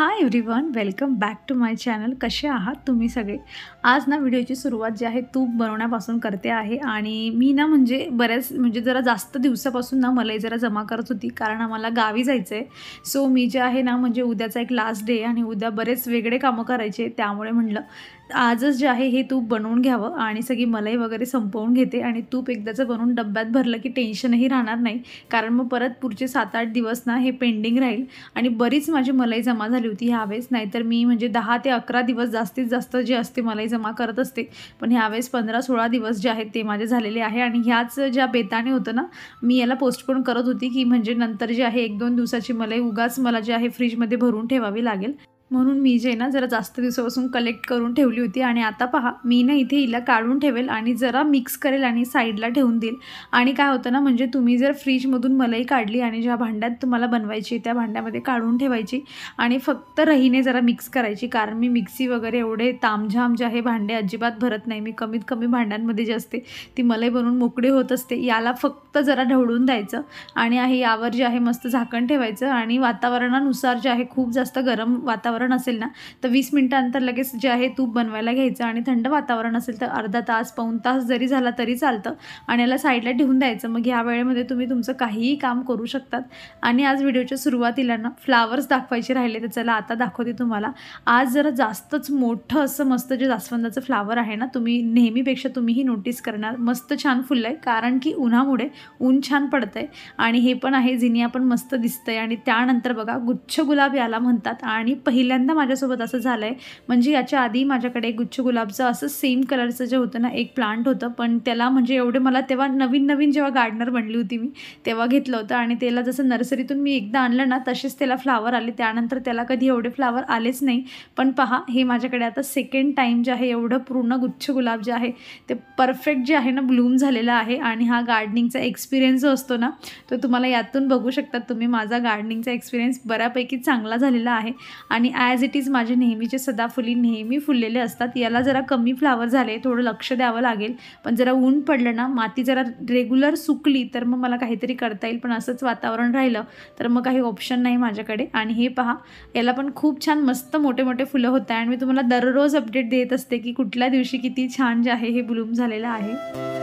High everyone, welcome back to my channel. कसे आहात तुम्ही सगळे? आज ना व्हिडिओची सुरुवात जी आहे तूप बनवण्यापासून करते आहे. आणि मी ना जरा जास्त दिवसापासून ना मलाई जरा जमा करत होती, कारण आम्हाला गावी जायचं आहे. सो मी जे आहे ना उद्याचा एक लास्ट डे आणि उद्या बरेच वेगळे कामं करायचे, त्यामुळे म्हटलं आजच जे आहे हे तूप बनवून घ्यावं आणि सगळी मलाई वगैरे संपवून घेते. आणि तूप एकदाचं बनवून डब्यात भरलं की टेन्शनही राहणार नाही, कारण मग परत पुढचे 7-8 दिवस ना हे पेंडिंग राहील. आणि बरीच माझी मलाई जमा झाली होती ह्यावेळेस, नाहीतर मी 10 ते 11 दिवस जास्तीत जास्त जे असते मलाई जमा करत असते, पण ह्यावेळेस 15-16 दिवस जे आहेत ते माझे झालेले आहे. आणि ह्याच ज्या बेताने होतं ना, मी याला पोस्टपोन करत होती की नंतर जे आहे 1-2 दिवसाची मलाई उगाच मला जे आहे फ्रीजमध्ये भरून ठेवावी लागेल, म्हणून मी जे ना जरा जास्त दिवसापासून कलेक्ट करून ठेवली होती. आणि आता पहा, मी ना इथे हिला काढून ठेवेल आणि जरा मिक्स करेल आणि साईडला ठेवून देईल. आणि काय होतं ना, तुम्ही जर फ्रीजमधून मलाई काढली आणि ज्या भांड्यात तुम्हाला बनवायची त्या भांड्यामध्ये काढून ठेवायची आणि फक्त रहीने जरा मिक्स करायची, कारण मी मिक्सी वगैरे एवढे तामझाम जे आहे भांडे अजिबात भरत नाही. मी कमीत कमी भांड्यांमध्ये जे असते ती मलाई बनवून मोकळी होत असते. याला फक्त जरा ढवळून द्यायचं आणि यावर जे आहे मस्त झाकण ठेवायचं. आणि वातावरणानुसार जे आहे खूप जास्त गरम वातावरण असेल ना तर 20 मिनिटांनंतर लगेच जे आहे तूप बनवायला घ्यायचं. आणि थंड वातावरण असेल तर अर्धा तास पाऊण तास जरी झाला तरी चालतं. आणि याला साईडला ठेवून द्यायचं. मग या वेळेमध्ये तुम्ही तुमचं काहीही काम करू शकतात. आणि आज व्हिडिओच्या सुरुवातीला ना फ्लावर्स दाखवायचे राहिले, तर चला आता दाखवते तुम्हाला. आज जरा जास्तच मोठं असं मस्त जे जास्वंदाचं फ्लावर आहे ना, तुम्ही नेहमीपेक्षा तुम्हीही नोटीस करणार मस्त छान फुललं आहे, कारण की उन्हामुळे ऊन छान पडतं आहे. आणि हे पण आहे जिनिया पण मस्त दिसतंय. आणि त्यानंतर बघा गुच्छ गुलाब याला म्हणतात. आणि पहिल्यांदा माझ्यासोबत असं झालं आहे. याच्या आधी माझ्याकडे गुच्छ गुलाबचं असं सेम कलरचं जे होतं ना एक प्लांट होतं, पण त्याला एवढे मला तेव्हा नवीन जेव्हा गार्डनर बनली होती मी तेव्हा घेतलं होतं. आणि त्याला जसं नर्सरीतून मी एकदा आणलं ना तसेच त्याला फ्लावर आले. त्यानंतर त्याला कधी एवढे फ्लावर आलेच नाही. पण पहा, हे माझ्याकडे आता सेकंड टाईम जे आहे एवढं पूर्ण गुच्छ गुलाब जे आहे ते परफेक्ट जे आहे ना ब्लूम झालेला आहे. आणि हा गार्डनिंगचा एक्सपिरियन्स जो असतो ना तो तुम्हाला यातून बघू शकतात तुम्ही. माझा गार्डनिंगचा एक्सपिरियन्स बऱ्यापैकी चांगला झालेला आहे. आणि ॲज इट इज माझे नेहमीचे सदाफुली नेहमी फुललेले असतात. याला जरा कमी फ्लावर झाले, थोडं लक्ष द्यावं लागेल. पण जरा ऊन पडलं ना, माती जरा रेग्युलर सुकली तर मग मला काहीतरी करता येईल. पण असंच वातावरण राहिलं तर मग काही ऑप्शन नाही माझ्याकडे. आणि हे पहा, याला पण खूप छान मस्त मोठे मोठे फुलं होत आहे. आणि मी तुम्हाला दररोज अपडेट देत असते की कुठल्या दिवशी किती छान जे आहे हे ब्लूम झालेलं आहे.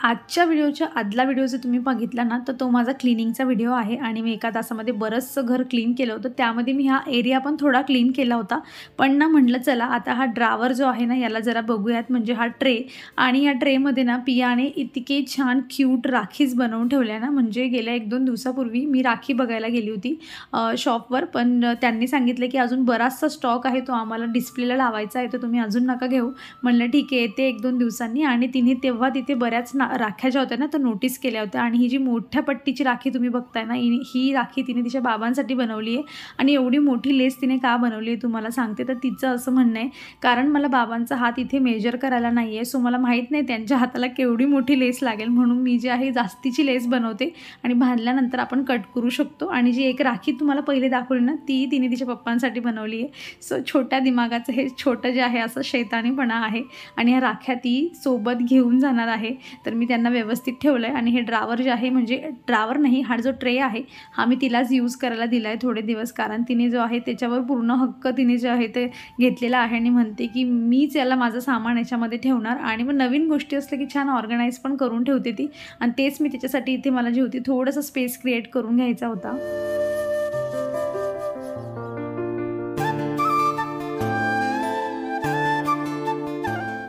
आजच्या व्हिडिओच्या आदला व्हिडिओ जर तुम्ही बघितला ना तर तो माझा क्लिनिंगचा व्हिडिओ आहे. आणि मी 1 तासामध्ये बरंचसं घर क्लीन केलं होतं. त्यामध्ये मी हा एरिया पण थोडा क्लीन केला होता. पण ना म्हटलं चला आता हा ड्रावर जो आहे ना याला जरा बघूयात, हा ट्रे. आणि या ट्रेमध्ये ना पियाने इतके छान क्यूट राखीज बनवून ठेवल्या ना. गेल्या 1-2 दिवसापूर्वी मी राखी बघायला गेली होती शॉपवर, पण त्यांनी सांगितलं की अजून बराचसा स्टॉक आहे, तो आम्हाला डिस्प्लेला लावायचा आहे, तर तुम्ही अजून नका घेऊ. म्हणलं ठीक आहे, येते 1-2 दिवसांनी. आणि तिने तेव्हा तिथे बऱ्याच राख्या ज्या होत्या ना तर नोटीस केल्या होत्या. आणि ही जी मोठ्या पट्टीची राखी तुम्ही बघताय ना, ही राखी तिने तिच्या बाबांसाठी बनवली आहे. आणि एवढी मोठी लेस तिने का बनवली आहे तुम्हाला सांगते. तर तिचं असं म्हणणं आहे, कारण मला बाबांचा हात इथे मेजर करायला नाही आहे, सो मला माहीत नाही त्यांच्या हाताला केवढी मोठी लेस लागेल, म्हणून मी जी आहे जास्तीची लेस बनवते आणि बांधल्यानंतर आपण कट करू शकतो. आणि जी एक राखी तुम्हाला पहिले दाखवली ना ती तिने तिच्या पप्पांसाठी बनवली आहे. सो छोट्या दिमागाचं हे छोटं जे आहे असं शैतानीपणा आहे. आणि ह्या राख्या ती सोबत घेऊन जाणार आहे. तर मी त्यांना व्यवस्थित ठेवलं आहे. आणि हे ड्रावर जे आहे, ड्रावर नाही, हा जो ट्रे आहे हा मी तिलाच यूज करायला दिला आहे थोडे दिवस, कारण तिने जो आहे त्याच्यावर पूर्ण हक्क तिने जे आहे ते घेतलेला आहे. आणि म्हणते की मीच याला माझं सामान याच्यामध्ये ठेवणार. आणि मग नवीन गोष्टी असल्या की छान ऑर्गनाईज पण करून ठेवते ती. आणि तेच मी त्याच्यासाठी इथे मला जी होती थोडंसं स्पेस क्रिएट करून घ्यायचा होता.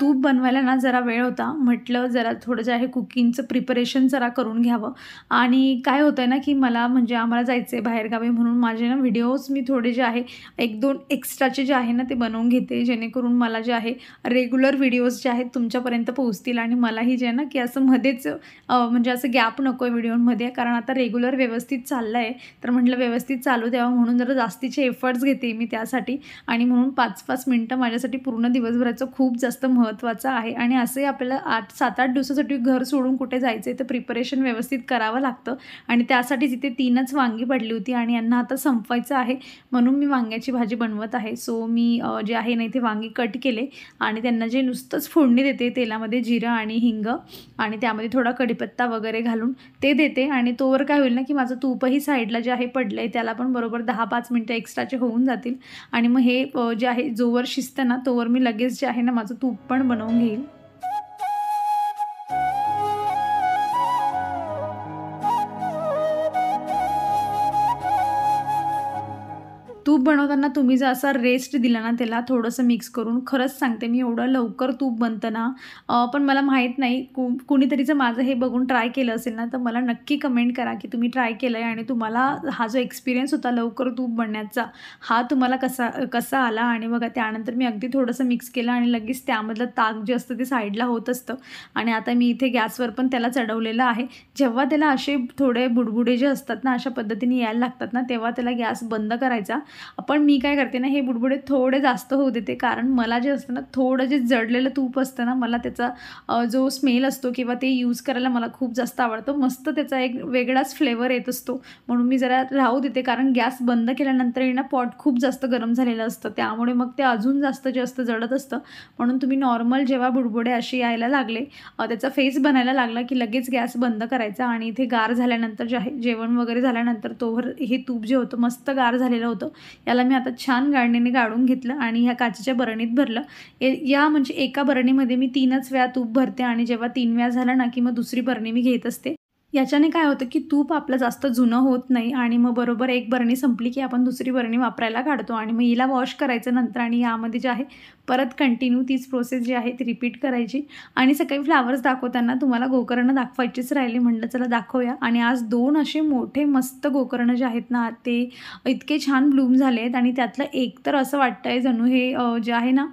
तूप बनवायला ना जरा वेळ होता, म्हटलं जरा थोडं जे आहे कुकिंगचं प्रिपरेशन जरा करून घ्यावं. आणि काय होतं आहे ना की मला आम्हाला जायचं आहे बाहेरगावी, म्हणून माझे ना व्हिडिओज मी थोडे जे आहे 1-2 एक्स्ट्राचे जे आहे ना ते बनवून घेते, जेणेकरून मला जे आहे रेग्युलर व्हिडिओज जे आहेत तुमच्यापर्यंत पोहोचतील. आणि मलाही जे आहे ना की असं मध्येच असं गॅप नको आहे व्हिडिओमध्ये, कारण आता रेग्युलर व्यवस्थित चाललं आहे. तर म्हटलं व्यवस्थित चालू द्यावं, म्हणून जरा जास्तीचे एफर्ट्स घेते मी त्यासाठी. आणि म्हणून 5-5 मिनटं माझ्यासाठी पूर्ण दिवसभराचं खूप जास्त महत्त्व महत्त्वाचं आहे आणि असंही आपल्याला 7-8 दिवसासाठी घर सोडून कुठे जायचं आहे तर प्रिपरेशन व्यवस्थित करावं लागतं आणि त्यासाठी तिथे 3च वांगी पडली होती आणि यांना आता संपवायचं आहे म्हणून मी वांग्याची भाजी बनवत आहे. सो मी जे आहे ना इथे वांगी कट केले आणि त्यांना जे नुसतंच फोडणी देते तेलामध्ये जिरं आणि हिंग आणि त्यामध्ये थोडा कढीपत्ता वगैरे घालून ते देते आणि तोवर काय होईल ना की माझं तूपही साईडला जे आहे पडलं आहे त्याला पण बरोबर 10-5 मिनटं एक्स्ट्राचे होऊन जातील आणि मग हे जे आहे जोवर शिजतं ना तोवर मी लगेच जे आहे ना माझं तूप पण बनवून घेईल. तूप बनवताना तुम्ही जर असा रेस्ट दिला ना त्याला थोडंसं मिक्स करून, खरंच सांगते मी एवढं लवकर तूप बनतं ना. पण मला माहीत नाही कुणीतरी जर माझं हे बघून ट्राय केलं असेल ना तर मला नक्की कमेंट करा की तुम्ही ट्राय केलं आहे आणि तुम्हाला हा जो एक्सपिरियन्स होता लवकर तूप बनण्याचा हा तुम्हाला कसा आला. आणि बघा त्यानंतर मी अगदी थोडंसं मिक्स केलं आणि लगेच त्यामधलं ताक जे असतं ते साईडला होत असतं आणि आता मी इथे गॅसवर पण त्याला चढवलेलं आहे. जेव्हा त्याला असे थोडे बुडबुडे जे असतात ना अशा पद्धतीने यायला लागतात ना तेव्हा त्याला गॅस बंद करायचा. पण मी काय करते ना हे बुडबुडे थोडे जास्त होऊ देते कारण मला जे असतं ना थोडं जे जळलेलं तूप असतं ना मला त्याचा जो स्मेल असतो किंवा ते यूज करायला मला खूप जास्त आवडतं. मस्त त्याचा एक वेगळाच फ्लेवर येत असतो म्हणून मी जरा राहू देते कारण गॅस बंद केल्यानंतर ना पॉट खूप जास्त गरम झालेलं असतं त्यामुळे मग ते अजून जास्त जळत असतं. म्हणून तुम्ही नॉर्मल जेव्हा बुडबुडे असे यायला लागले त्याचा फेस बनायला लागला की लगेच गॅस बंद करायचा आणि इथे गार झाल्यानंतर जे आहे जेवण वगैरे झाल्यानंतर तोवर हे तूप जे होतं मस्त गार झालेलं होतं. याला मी आता छान गाळणीने गाळून घेतलं आणि ह्या काचेच्या बरणीत भरलं. या म्हणजे एका बरणीमध्ये मी 3च वेळा तूप भरते आणि जेव्हा 3 वेळा झालं ना की मग दुसरी बरणी मी घेत असते. याच्याने काय होतं की तूप आपलं जास्त जुनं होत नाही आणि मग बरोबर एक बरणी संपली की आपण दुसरी बरणी वापरायला काढतो आणि मग हिला वॉश करायचं नंतर आणि यामध्ये जे आहे परत कंटिन्यू तीच प्रोसेस जी आहे ती रिपीट करायची. आणि सकाळी फ्लावर्स दाखवताना तुम्हाला गोकर्ण दाखवायचीच राहिली म्हटलं चला दाखवूया. आणि आज 2 असे मोठे मस्त गोकर्ण जे आहेत ना ते इतके छान ब्लूम झाले आहेत आणि त्यातलं एक तर असं वाटतंय जणू हे जे आहे ना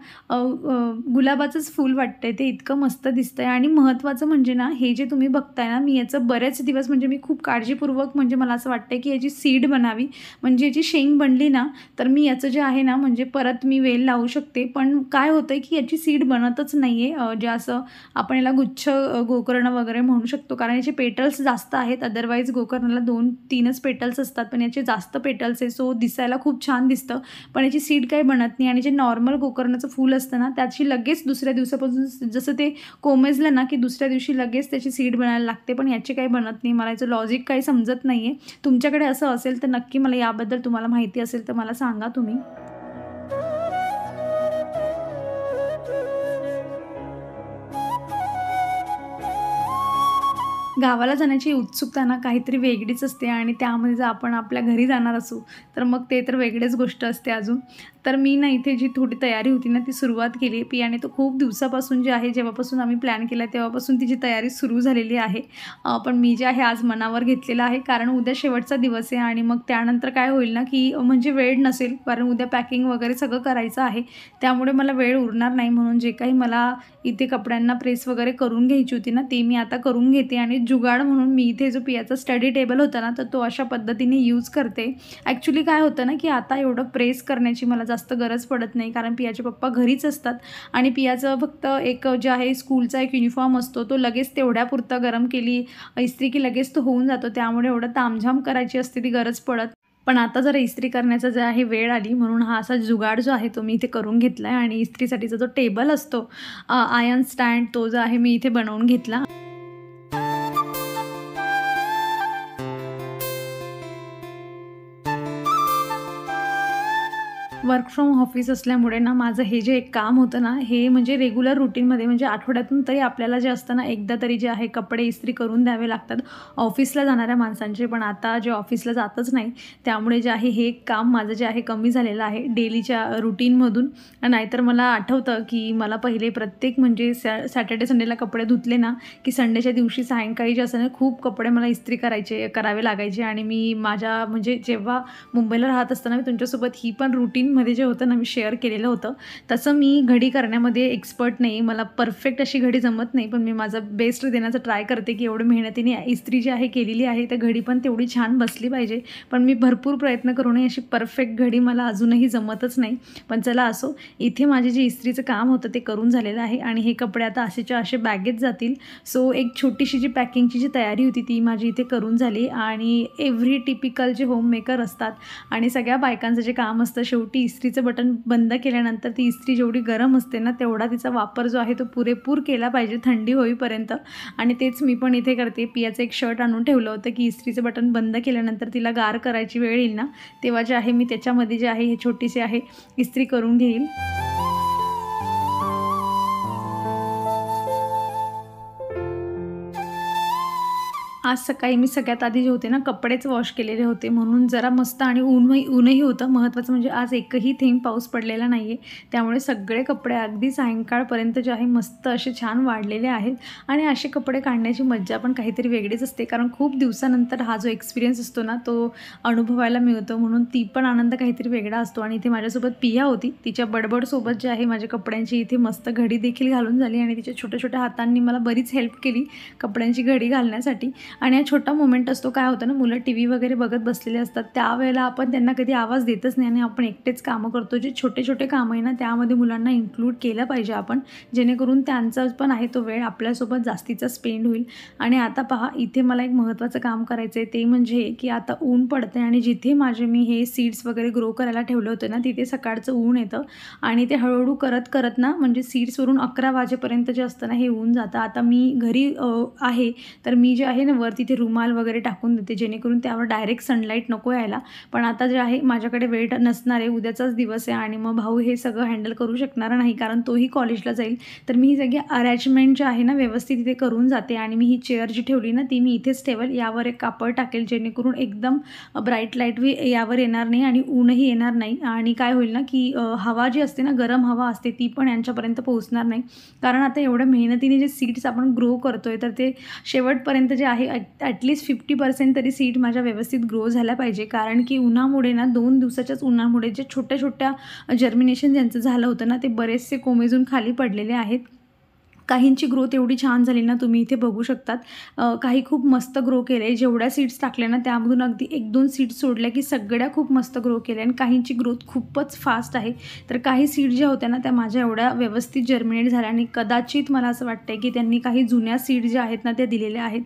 गुलाबाचंच फूल वाटतंय ते इतकं मस्त दिसतंय. आणि महत्त्वाचं म्हणजे ना हे जे तुम्ही बघताय ना मी याचं बरेच दिवस म्हणजे मी खूप काळजीपूर्वक म्हणजे मला असं वाटतंय की याची सीड बनावी म्हणजे याची शेंग बनली ना तर मी याचं जे आहे ना म्हणजे परत मी वेल लावू शकते. पण काय होतं आहे की याची सीड बनतच नाही आहे जे असं आपण याला गुच्छ गोकर्ण वगैरे म्हणू शकतो कारण याचे पेटल्स जास्त आहेत. अदरवाईज गोकर्णाला 2-3च पेटल्स असतात पण याचे जास्त पेटल्स आहे सो दिसायला खूप छान दिसतं पण याची सीड काही बनत नाही. आणि जे नॉर्मल गोकर्णाचं फूल असतं ना त्याची लगेच दुसऱ्या दिवसापासून जसं ते कोमेजलं ना की दुसऱ्या दिवशी लगेच त्याची सीड बनायला लागते पण याची काही बनत नाही. मला याचं लॉजिक काही समजत नाही आहे. तुमच्याकडे असं असेल तर नक्की मला याबद्दल तुम्हाला माहिती असेल तर मला सांगा तुम्ही. गावाला जाण्याची उत्सुकता ना काहीतरी वेगळीच असते आणि त्यामध्ये जर आपण आपल्या घरी जाणार असू तर मग ते तर वेगळीच गोष्ट असते अजून. तर मी ना इथे जी थोडी तयारी होती ना ती सुरुवात केली. पियाने तो खूप दिवसापासून जे आहे जेव्हापासून आम्ही प्लॅन केला तेव्हापासून तिची तयारी सुरू झालेली आहे. पण मी जे आहे आज मनावर घेतलेलं आहे कारण उद्या शेवटचा दिवस आहे आणि मग त्यानंतर काय होईल ना की म्हणजे वेळ नसेल कारण उद्या पॅकिंग वगैरे सगळं करायचं आहे त्यामुळे मला वेळ उरणार नाही. म्हणून जे काही मला इथे कपड्यांना प्रेस वगैरे करून घ्यायची होती ना ते मी आता करून घेते. आणि जुगाड म्हणून मी इथे जो पियाचा स्टडी टेबल होता ना तर तो अशा पद्धतीने यूज करते. ॲक्च्युली काय होतं ना की आता एवढं प्रेस करण्याची मला जास्त गरज पडत नाही कारण पियाचे पप्पा घरीच असतात आणि पियाचं फक्त एक जे आहे स्कूलचा एक युनिफॉर्म असतो तो लगेच तेवढ्यापुरता गरम केली इस्त्री की लगेच तो होऊन जातो त्यामुळे एवढं तामझाम करायची असते ती गरज पडत. पण आता जरा इस्त्री करण्याचा जे आहे वेळ आली म्हणून हा असा जुगाड जो आहे तो मी इथे करून घेतला आहे. आणि इस्त्रीसाठीचा जो टेबल असतो आयर्न स्टँड तो जो आहे मी इथे बनवून घेतला. वर्क फ्रॉम ऑफिस असल्यामुळे ना माझं हे जे एक काम होतं ना हे म्हणजे रेग्युलर रुटीनमध्ये म्हणजे आठवड्यातून तरी आपल्याला जे असतं ना एकदा तरी जे आहे कपडे इस्त्री करून द्यावे लागतात ऑफिसला जाणाऱ्या माणसांचे. पण आता जे ऑफिसला जातच नाही त्यामुळे जे आहे हे काम माझं जे आहे कमी झालेलं आहे डेलीच्या रुटीनमधून. नाहीतर मला आठवतं की मला पहिले प्रत्येक म्हणजे सॅटर्डे संडेला कपडे धुतले ना की संडेच्या दिवशी सायंकाळी जे असं ना खूप कपडे मला इस्त्री करावे लागायचे. आणि मी माझ्या म्हणजे जेव्हा मुंबईला राहत असताना मी तुमच्यासोबत ही पण रुटीन मध्ये जे होतं ना मी शेअर केलेलं होतं, तसं मी घडी करण्यामध्ये एक्सपर्ट नाही, मला परफेक्ट अशी घडी जमत नाही, पण मी माझा बेस्ट देण्याचा ट्राय करते की एवढं मेहनतीने इस्त्री जी आहे केलेली आहे तर घडी पण तेवढी छान बसली पाहिजे. पण मी भरपूर प्रयत्न करूनही अशी परफेक्ट घडी मला अजूनही जमतच नाही. पण चला असो, इथे माझे जे इस्त्रीचं काम होतं ते करून झालेलं आहे आणि हे कपडे आता असेच्या असे बॅगेत जातील. सो एक छोटीशी जी पॅकिंगची जी तयारी होती ती माझी इथे करून झाली आणि एव्हरी टिपिकल जे होममेकर असतात आणि सगळ्या बायकांचं जे काम असतं, शेवटी इस्त्रीचं बटन बंद केल्यानंतर ती इस्त्री जेवढी गरम असते ना तेवढा तिचा वापर जो आहे तो पुरेपूर केला पाहिजे थंडी होईपर्यंत. आणि तेच मी पण इथे करते. पियाचं एक शर्ट आणून ठेवलं होतं की इस्त्रीचं बटन बंद केल्यानंतर तिला गार करायची वेळ येईल ना तेव्हा जे आहे मी त्याच्यामध्ये जे आहे हे छोटीशी आहे इस्त्री करून घेईल. आज सकाळी मी सगळ्यात आधी जे होते ना कपडेच वॉश केलेले होते, म्हणून जरा मस्त आणि ऊनही होतं. महत्त्वाचं म्हणजे आज एकही थेंब पाऊस पडलेला नाही आहे, त्यामुळे सगळे कपडे अगदी सायंकाळपर्यंत जे आहे मस्त असे छान वाढलेले आहेत. आणि असे कपडे काढण्याची मज्जा पण काहीतरी वेगळीच असते, कारण खूप दिवसानंतर हा जो एक्सपिरियन्स असतो ना तो अनुभवायला मिळतो, म्हणून ती पण आनंद काहीतरी वेगळा असतो. आणि इथे माझ्यासोबत पिया होती, तिच्या बडबडसोबत जे आहे माझ्या कपड्यांची इथे मस्त घडी देखील घालून झाली आणि तिच्या छोट्या छोट्या हातांनी मला बरीच हेल्प केली कपड्यांची घडी घालण्यासाठी. आणि हा छोटा मोमेंट असतो, काय होतं ना मुलं टी व्ही वगैरे बघत बसलेले असतात त्यावेळेला आपण त्यांना कधी आवाज देतच नाही आणि आपण एकटेच कामं करतो. जे छोटे छोटे कामं आहे ना त्यामध्ये मुलांना इन्क्लूड केलं पाहिजे आपण, जेणेकरून त्यांचा पण आहे तो वेळ आपल्यासोबत जास्तीचा स्पेंड होईल. आणि आता पहा, इथे मला एक महत्त्वाचं काम करायचं आहे, ते म्हणजे की आता ऊन पडते आणि जिथे मी हे सीड्स वगैरे ग्रो करायला ठेवलं होतं ना तिथे सकाळचं ऊन येतं आणि ते हळूहळू करत करत ना म्हणजे सीड्सवरून 11 वाजेपर्यंत जे असतं ना हे ऊन जातं. आता मी घरी आहे तर मी जे आहे ना वर तिथे रुमाल वगैरे टाकून देते, जेणेकरून त्यावर डायरेक्ट सनलाईट नको यायला. पण आता जे आहे माझ्याकडे वेळ नसणार आहे, उद्याचाच दिवस आहे आणि मग भाऊ हे सगळं हँडल करू शकणार नाही कारण तोही कॉलेजला जाईल. तर मी ही सगळी अरेंजमेंट जे आहे ना व्यवस्थित इथे करून जाते. आणि मी ही चेअर जी ठेवली ना ती मी इथेच ठेवेल, यावर एक कापड टाकेल जेणेकरून एकदम ब्राईट लाईट यावर येणार नाही आणि ऊनही येणार नाही. आणि काय होईल ना की हवा जी असते ना गरम हवा असते ती पण यांच्यापर्यंत पोहोचणार नाही, कारण आता एवढ्या मेहनतीने जे सीड्स आपण ग्रो करतोय तर ते शेवटपर्यंत जे आहे ॲटलीस्ट 50% तरी सीड माझ्या व्यवस्थित ग्रो झाल्या पाहिजे. कारण की उन्हामुळे ना 2 दिवसाच्याच उन्हामुळे जे छोट्या छोट्या जर्मिनेशन ज्यांचं झालं होतं ना ते बरेचसे कोमेजून खाली पडलेले आहेत. काहींची ग्रोथ एवढी छान झाली ना तुम्ही इथे बघू शकतात. काही खूप मस्त ग्रो केले, जेवढ्या सीड्स टाकल्या ना त्यामधून अगदी 1-2 सीड्स सोडल्या की सगळ्या खूप मस्त ग्रो केल्या. आणि काहींची ग्रोथ खूपच फास्ट आहे, तर काही सीड ज्या होत्या ना त्या माझ्या एवढ्या व्यवस्थित जर्मिनेट झाल्या. आणि कदाचित मला असं वाटतं की त्यांनी काही जुन्या सीड ज्या आहेत ना त्या दिलेल्या आहेत,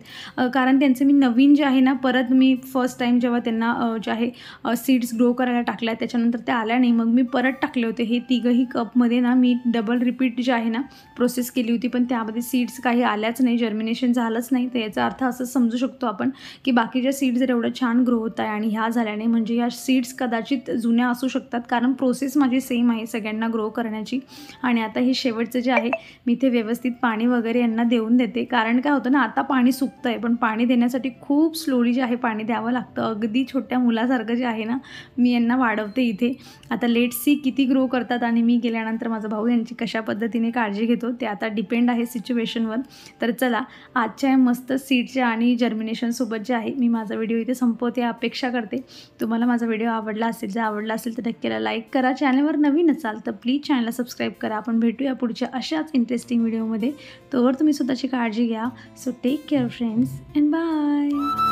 कारण त्यांचे मी नवीन जे आहे ना परत मी फर्स्ट टाईम जेव्हा त्यांना जे आहे सीड्स ग्रो करायला टाकल्या त्याच्यानंतर त्या आल्या नाही, मग मी परत टाकले होते. हे तिघंही कपमध्ये ना मी डबल रिपीट जे आहे ना प्रोसेस केली होती, पण त्यामध्ये सीड्स काही आल्याच नाही, जर्मिनेशन झालंच नाही. तर याचा अर्थ असं समजू शकतो आपण की बाकीच्या सीड्स जर एवढं छान ग्रो होत आहे आणि ह्या झाल्याने म्हणजे ह्या सीड्स कदाचित जुन्या असू शकतात, कारण प्रोसेस माझी सेम आहे सगळ्यांना ग्रो करण्याची. आणि आता हे शेवटचं जे आहे मी इथे व्यवस्थित पाणी वगैरे यांना देऊन देते, कारण काय होतं ना आता पाणी सुकतं आहे, पण पाणी देण्यासाठी खूप स्लोली जे आहे पाणी द्यावं लागतं. अगदी छोट्या मुलासारखं जे आहे ना मी यांना वाढवते इथे. आता लेट सी किती ग्रो करतात आणि मी गेल्यानंतर माझा भाऊ यांची कशा पद्धतीने काळजी घेतो ते आता डिपेंड आहे सिच्युएशनवर. तर चला, आजच्या मस्त सीडच्या आणि जर्मिनेशनसोबत जे आहे मी माझा व्हिडिओ इथे संपवते. अपेक्षा करते तुम्हाला माझा व्हिडिओ आवडला असेल. जर आवडला असेल तर नक्कीला लाईक करा. चॅनलवर नवीन असाल तर प्लीज चॅनलला सबस्क्राईब करा. आपण भेटूया पुढच्या अशाच इंटरेस्टिंग व्हिडिओमध्ये. तोवर तुम्ही स्वतःची काळजी घ्या. So take care friends and bye.